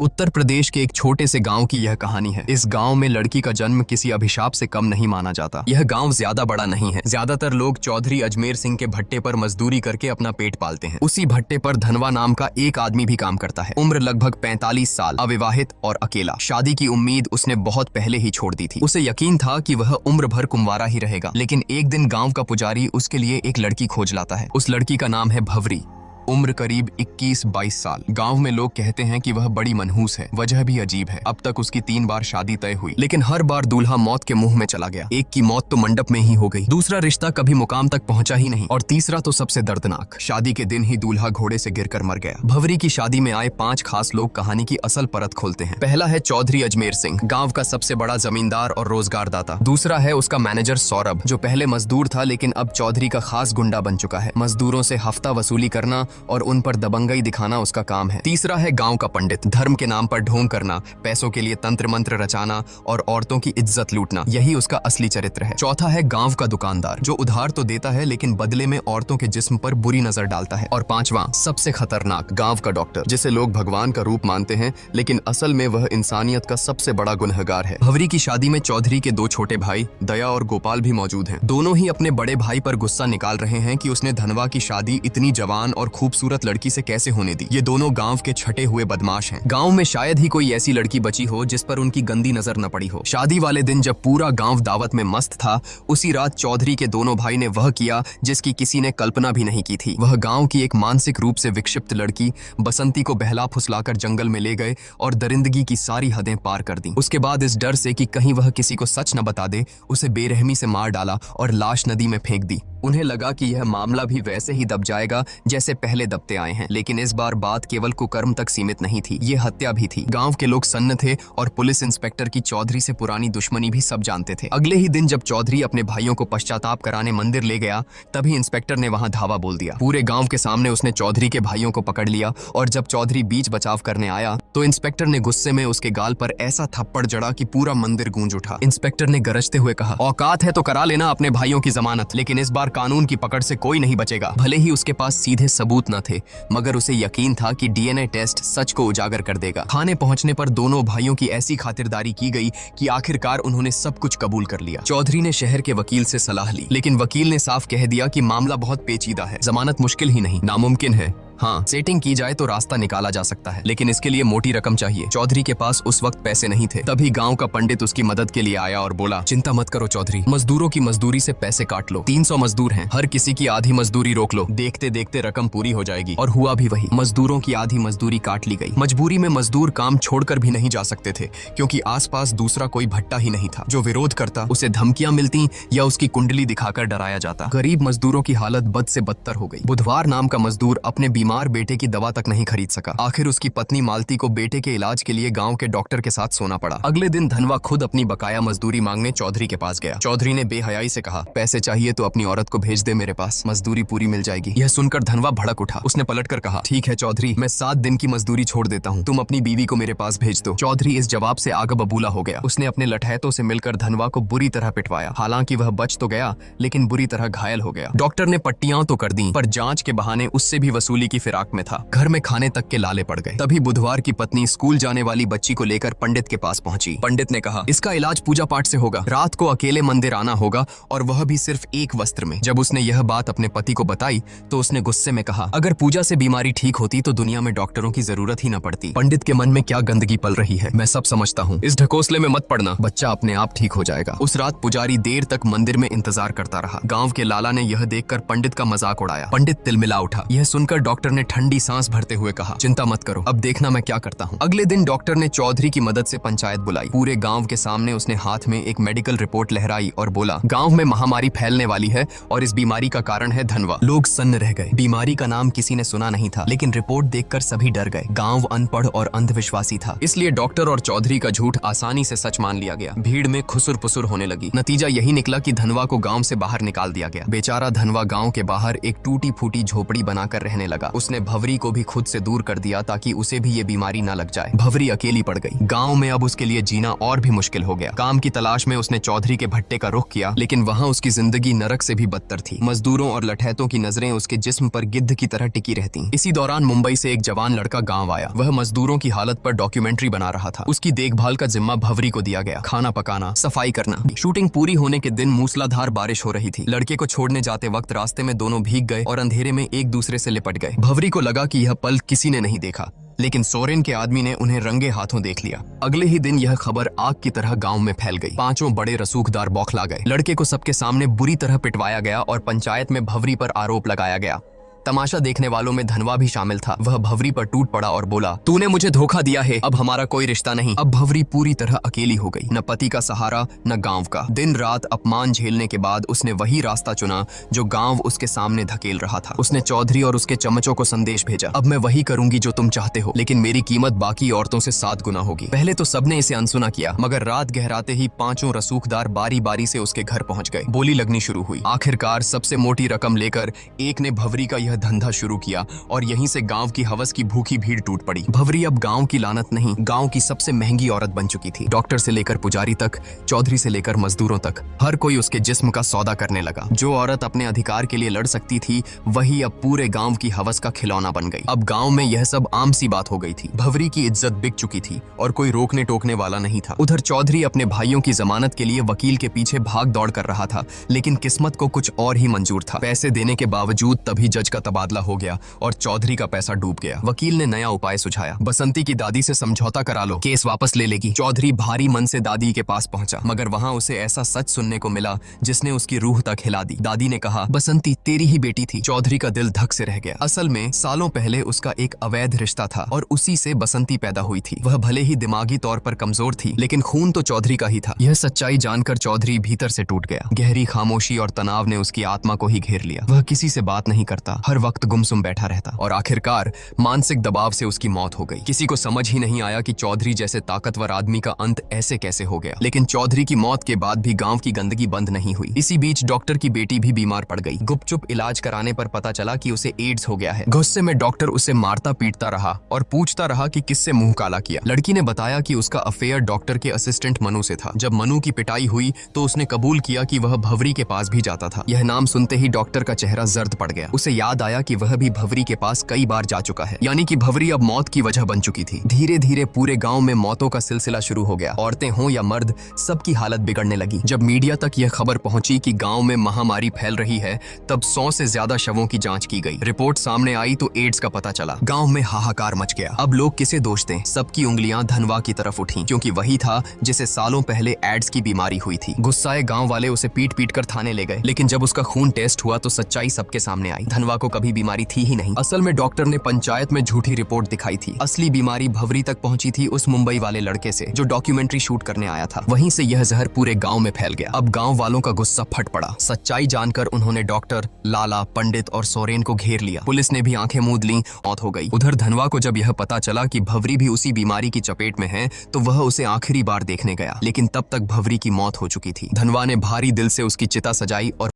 उत्तर प्रदेश के एक छोटे से गांव की यह कहानी है। इस गांव में लड़की का जन्म किसी अभिशाप से कम नहीं माना जाता। यह गांव ज्यादा बड़ा नहीं है। ज्यादातर लोग चौधरी अजमेर सिंह के भट्टे पर मजदूरी करके अपना पेट पालते हैं। उसी भट्टे पर धनवा नाम का एक आदमी भी काम करता है। उम्र लगभग 45 साल, अविवाहित और अकेला। शादी की उम्मीद उसने बहुत पहले ही छोड़ दी थी। उसे यकीन था कि वह उम्र भर कुंवारा ही रहेगा। लेकिन एक दिन गाँव का पुजारी उसके लिए एक लड़की खोज लाता है। उस लड़की का नाम है भवरी। उम्र करीब 21-22 साल। गांव में लोग कहते हैं कि वह बड़ी मनहूस है। वजह भी अजीब है। अब तक उसकी 3 बार शादी तय हुई, लेकिन हर बार दूल्हा मौत के मुंह में चला गया। एक की मौत तो मंडप में ही हो गई, दूसरा रिश्ता कभी मुकाम तक पहुंचा ही नहीं, और तीसरा तो सबसे दर्दनाक, शादी के दिन ही दूल्हा घोड़े से गिरकर मर गया। भवरी की शादी में आए 5 खास लोग कहानी की असल परत खोलते हैं। पहला है चौधरी अजमेर सिंह, गाँव का सबसे बड़ा जमींदार और रोजगार दाता। दूसरा है उसका मैनेजर सौरभ, जो पहले मजदूर था लेकिन अब चौधरी का खास गुंडा बन चुका है। मजदूरों से हफ्ता वसूली करना और उन पर दबंगई दिखाना उसका काम है। तीसरा है गांव का पंडित, धर्म के नाम पर ढोंग करना, पैसों के लिए तंत्र मंत्र रचाना और औरतों की इज्जत लूटना, यही उसका असली चरित्र है। चौथा है गांव का दुकानदार, जो उधार तो देता है लेकिन बदले में औरतों के जिस्म पर बुरी नजर डालता है। और पांचवा, सबसे खतरनाक, गांव का डॉक्टर, जिसे लोग भगवान का रूप मानते हैं लेकिन असल में वह इंसानियत का सबसे बड़ा गुनहगार है। भवरी की शादी में चौधरी के 2 छोटे भाई दया और गोपाल भी मौजूद हैं। दोनों ही अपने बड़े भाई पर गुस्सा निकाल रहे हैं कि उसने धनवा की शादी इतनी जवान और खूबसूरत लड़की से कैसे होने दी। ये दोनों गांव के छठे हुए बदमाश हैं। गांव में शायद ही कोई ऐसी लड़की बची हो जिस पर उनकी गंदी नजर न पड़ी हो। शादी वाले दिन जब पूरा गांव दावत में मस्त था, उसी रात चौधरी के दोनों भाई ने वह किया जिसकी किसी ने कल्पना भी नहीं की थी। वह गांव की एक मानसिक रूप से विक्षिप्त लड़की बसंती को बहला फुसलाकर जंगल में ले गए और दरिंदगी की सारी हदें पार कर दी। उसके बाद इस डर से कि कहीं वह किसी को सच न बता दे, उसे बेरहमी से मार डाला और लाश नदी में फेंक दी। उन्हें लगा कि यह मामला भी वैसे ही दब जाएगा जैसे पहले दबते आए हैं, लेकिन इस बार बात केवल कुकर्म तक सीमित नहीं थी, ये हत्या भी थी। गांव के लोग सन्न थे और पुलिस इंस्पेक्टर की चौधरी से पुरानी दुश्मनी भी सब जानते थे। अगले ही दिन जब चौधरी अपने भाइयों को पश्चाताप कराने मंदिर ले गया, तभी इंस्पेक्टर ने वहां धावा बोल दिया। पूरे गांव के सामने उसने चौधरी के भाइयों को पकड़ लिया और जब चौधरी बीच बचाव करने आया तो इंस्पेक्टर ने गुस्से में उसके गाल पर ऐसा थप्पड़ जड़ा कि पूरा मंदिर गूंज उठा। इंस्पेक्टर ने गरजते हुए कहा, औकात है तो करा लेना अपने भाइयों की जमानत, लेकिन इस बार कानून की पकड़ से कोई नहीं बचेगा। भले ही उसके पास सीधे सबूत न थे, मगर उसे यकीन था कि डीएनए टेस्ट सच को उजागर कर देगा। थाने पहुंचने पर दोनों भाइयों की ऐसी खातिरदारी की गई कि आखिरकार उन्होंने सब कुछ कबूल कर लिया। चौधरी ने शहर के वकील से सलाह ली, लेकिन वकील ने साफ कह दिया कि मामला बहुत पेचीदा है, जमानत मुश्किल ही नहीं नामुमकिन है। हाँ, सेटिंग की जाए तो रास्ता निकाला जा सकता है, लेकिन इसके लिए मोटी रकम चाहिए। चौधरी के पास उस वक्त पैसे नहीं थे। तभी गांव का पंडित उसकी मदद के लिए आया और बोला, चिंता मत करो चौधरी, मजदूरों की मजदूरी से पैसे काट लो। 300 मजदूर हैं, हर किसी की आधी मजदूरी रोक लो, देखते देखते रकम पूरी हो जाएगी। और हुआ भी वही, मजदूरों की आधी मजदूरी काट ली गई। मजबूरी में मजदूर काम छोड़कर भी नहीं जा सकते थे, क्योंकि आसपास दूसरा कोई भट्टा ही नहीं था। जो विरोध करता उसे धमकियां मिलती या उसकी कुंडली दिखाकर डराया जाता। गरीब मजदूरों की हालत बद से बदतर हो गई। बुधवार नाम का मजदूर अपने बीमार बेटे की दवा तक नहीं खरीद सका। आखिर उसकी पत्नी मालती को बेटे के इलाज के लिए गांव के डॉक्टर के साथ सोना पड़ा। अगले दिन धनवा खुद अपनी बकाया मजदूरी मांगने चौधरी के पास गया। चौधरी ने बेहयाई से कहा, पैसे चाहिए तो अपनी औरत को भेज दे मेरे पास, मजदूरी पूरी मिल जाएगी। यह सुनकर धनवा भड़क उठा। उसने पलटकर कहा, ठीक है चौधरी, मैं 7 दिन की मजदूरी छोड़ देता हूँ, तुम अपनी बीवी को मेरे पास भेज दो। चौधरी इस जवाब से आग बबूला हो गया। उसने अपने लठैतों से मिलकर धनवा को बुरी तरह पिटवाया। हालांकि वह बच तो गया, लेकिन बुरी तरह घायल हो गया। डॉक्टर ने पट्टियां तो कर दी, पर जांच के बहाने उससे भी वसूली की फिराक में था। घर में खाने तक के लाले पड़ गए। तभी बुधवार की पत्नी स्कूल जाने वाली बच्ची को लेकर पंडित के पास पहुंची। पंडित ने कहा, इसका इलाज पूजा पाठ से होगा, रात को अकेले मंदिर आना होगा, और वह भी सिर्फ एक वस्त्र में। जब उसने यह बात अपने पति को बताई तो उसने गुस्से में कहा, अगर पूजा से बीमारी ठीक होती तो दुनिया में डॉक्टरों की जरूरत ही न पड़ती। पंडित के मन में क्या गंदगी पल रही है, मैं सब समझता हूँ, इस ढकोसले में मत पड़ना, बच्चा अपने आप ठीक हो जाएगा। उस रात पुजारी देर तक मंदिर में इंतजार करता रहा। गाँव के लाला ने यह देखकर पंडित का मजाक उड़ाया। पंडित तिलमिला उठा। यह सुनकर डॉक्टर ने ठंडी सांस भरते हुए कहा, चिंता मत करो, अब देखना मैं क्या करता हूँ। अगले दिन डॉक्टर ने चौधरी की मदद से पंचायत बुलाई। पूरे गांव के सामने उसने हाथ में एक मेडिकल रिपोर्ट लहराई और बोला, गांव में महामारी फैलने वाली है और इस बीमारी का कारण है धनवा। लोग सन्न रह गए। बीमारी का नाम किसी ने सुना नहीं था, लेकिन रिपोर्ट देखकर सभी डर गए। गांव अनपढ़ और अंधविश्वासी था, इसलिए डॉक्टर और चौधरी का झूठ आसानी से सच मान लिया गया। भीड़ में खुसुर पुसुर होने लगी। नतीजा यही निकला कि धनवा को गाँव से बाहर निकाल दिया गया। बेचारा धनवा गाँव के बाहर एक टूटी फूटी झोपड़ी बनाकर रहने लगा। उसने भवरी को भी खुद से दूर कर दिया ताकि उसे भी ये बीमारी न लग जाए। भवरी अकेली पड़ गई। गाँव में अब उसके लिए जीना और भी मुश्किल हो गया। काम की तलाश में उसने चौधरी के भट्टे का रुख किया, लेकिन वहाँ उसकी जिंदगी नरक से भी बदतर थी। मजदूरों और लठैतों की नजरें उसके जिस्म पर गिद्ध की तरह टिकी रहती। इसी दौरान मुंबई से एक जवान लड़का गाँव आया। वह मजदूरों की हालत पर डॉक्यूमेंट्री बना रहा था। उसकी देखभाल का जिम्मा भवरी को दिया गया। खाना पकाना, सफाई करना। शूटिंग पूरी होने के दिन मूसलाधार बारिश हो रही थी। लड़के को छोड़ने जाते वक्त रास्ते में दोनों भीग गए और अंधेरे में एक दूसरे से लिपट गए। भवरी को लगा कि यह पल किसी ने नहीं देखा, लेकिन सोरेन के आदमी ने उन्हें रंगे हाथों देख लिया। अगले ही दिन यह खबर आग की तरह गांव में फैल गई। पांचों बड़े रसूखदार बौखला गए। लड़के को सबके सामने बुरी तरह पिटवाया गया और पंचायत में भवरी पर आरोप लगाया गया। तमाशा देखने वालों में धनवा भी शामिल था। वह भवरी पर टूट पड़ा और बोला, तूने मुझे धोखा दिया है, अब हमारा कोई रिश्ता नहीं। अब भवरी पूरी तरह अकेली हो गई, न पति का सहारा न गांव का। दिन रात अपमान झेलने के बाद उसने वही रास्ता चुना जो गांव उसके सामने धकेल रहा था। उसने चौधरी और उसके चमचों को संदेश भेजा, अब मैं वही करूंगी जो तुम चाहते हो, लेकिन मेरी कीमत बाकी औरतों से 7 गुना होगी। पहले तो सबने इसे अनसुना किया, मगर रात गहराते ही पांचों रसूखदार बारी बारी से उसके घर पहुंच गए। बोली लगनी शुरू हुई। आखिरकार सबसे मोटी रकम लेकर एक ने भवरी का यह धंधा शुरू किया और यहीं से गांव की हवस की भूखी भीड़ टूट पड़ी। भवरी अब गांव की लानत नहीं, गांव की सबसे महंगी औरत बन चुकी थी। डॉक्टर से लेकर पुजारी तक, चौधरी से लेकर मजदूरों तक, हर कोई उसके जिस्म का सौदा करने लगा। जो औरत अपने अधिकार के लिए लड़ सकती थी, वही अब पूरे गांव की हवस का खिलौना बन गई। अब गांव में यह सब आम सी बात हो गई थी। भवरी की इज्जत बिक चुकी थी और कोई रोकने टोकने वाला नहीं था। उधर चौधरी अपने भाइयों की जमानत के लिए वकील के पीछे भाग दौड़ कर रहा था, लेकिन किस्मत को कुछ और ही मंजूर था। पैसे देने के बावजूद तभी जज का तबादला हो गया और चौधरी का पैसा डूब गया। वकील ने नया उपाय सुझाया, बसंती की दादी से समझौता करा लो, केस वापस ले लेगी। चौधरी भारी मन से दादी के पास पहुंचा, मगर वहां उसे ऐसा सच सुनने को मिला जिसने उसकी रूह तक हिला दी। दादी ने कहा, बसंती तेरी ही बेटी थी। चौधरी का दिल धक से रह गया। असल में सालों पहले उसका एक अवैध रिश्ता था और उसी से बसंती पैदा हुई थी। वह भले ही दिमागी तौर पर कमजोर थी, लेकिन खून तो चौधरी का ही था। यह सच्चाई जानकर चौधरी भीतर से टूट गया। गहरी खामोशी और तनाव ने उसकी आत्मा को ही घेर लिया। वह किसी से बात नहीं करता, हर वक्त गुमसुम बैठा रहता और आखिरकार मानसिक दबाव से उसकी मौत हो गई। किसी को समझ ही नहीं आया कि चौधरी जैसे ताकतवर आदमी का अंत ऐसे कैसे हो गया। लेकिन चौधरी की मौत के बाद भी गांव की गंदगी बंद नहीं हुई। इसी बीच डॉक्टर की बेटी भी बीमार पड़ गई। गुपचुप इलाज कराने पर पता चला कि उसे एड्स हो गया है। गुस्से में डॉक्टर उसे मारता पीटता रहा और पूछता रहा कि किससे मुंह काला किया। लड़की ने बताया कि उसका अफेयर डॉक्टर के असिस्टेंट मनु से था। जब मनु की पिटाई हुई तो उसने कबूल किया कि वह भवरी के पास भी जाता था। यह नाम सुनते ही डॉक्टर का चेहरा जर्द पड़ गया। उसे याद आया कि वह भी भवरी के पास कई बार जा चुका है, यानी कि भवरी अब मौत की वजह बन चुकी थी। धीरे धीरे पूरे गांव में मौतों का सिलसिला शुरू हो गया। औरतें हों या मर्द, सबकी हालत बिगड़ने लगी। जब मीडिया तक यह खबर पहुंची कि गांव में महामारी फैल रही है, तब 100 से ज्यादा शवों की जांच की गई। रिपोर्ट सामने आई तो एड्स का पता चला। गांव में हाहाकार मच गया। अब लोग किसे दोष दें? सबकी उंगलियां धनवा की तरफ उठी, क्योंकि वही था जिसे सालों पहले एड्स की बीमारी हुई थी। गुस्साए गांव वाले उसे पीट पीट कर थाने ले गए, लेकिन जब उसका खून टेस्ट हुआ तो सच्चाई सबके सामने आई। धनवा को कभी बीमारी थी ही नहीं। असल में डॉक्टर ने पंचायत में झूठी रिपोर्ट दिखाई थी। असली बीमारी भवरी तक पहुंची थी उस मुंबई वाले लड़के से जो डॉक्यूमेंट्री शूट करने आया था। वहीं से यह जहर पूरे गांव में फैल गया। अब गांव वालों का गुस्सा फट पड़ा। सच्चाई जानकर उन्होंने डॉक्टर, लाला, पंडित और सोरेन को घेर लिया। पुलिस ने भी आंखें मूंद लीं, मौत हो गई। उधर धनवा को जब यह पता चला कि भवरी भी उसी बीमारी की चपेट में है, तो वह उसे आखिरी बार देखने गया, लेकिन तब तक भवरी की मौत हो चुकी थी। धनवा ने भारी दिल से उसकी चिता सजाई और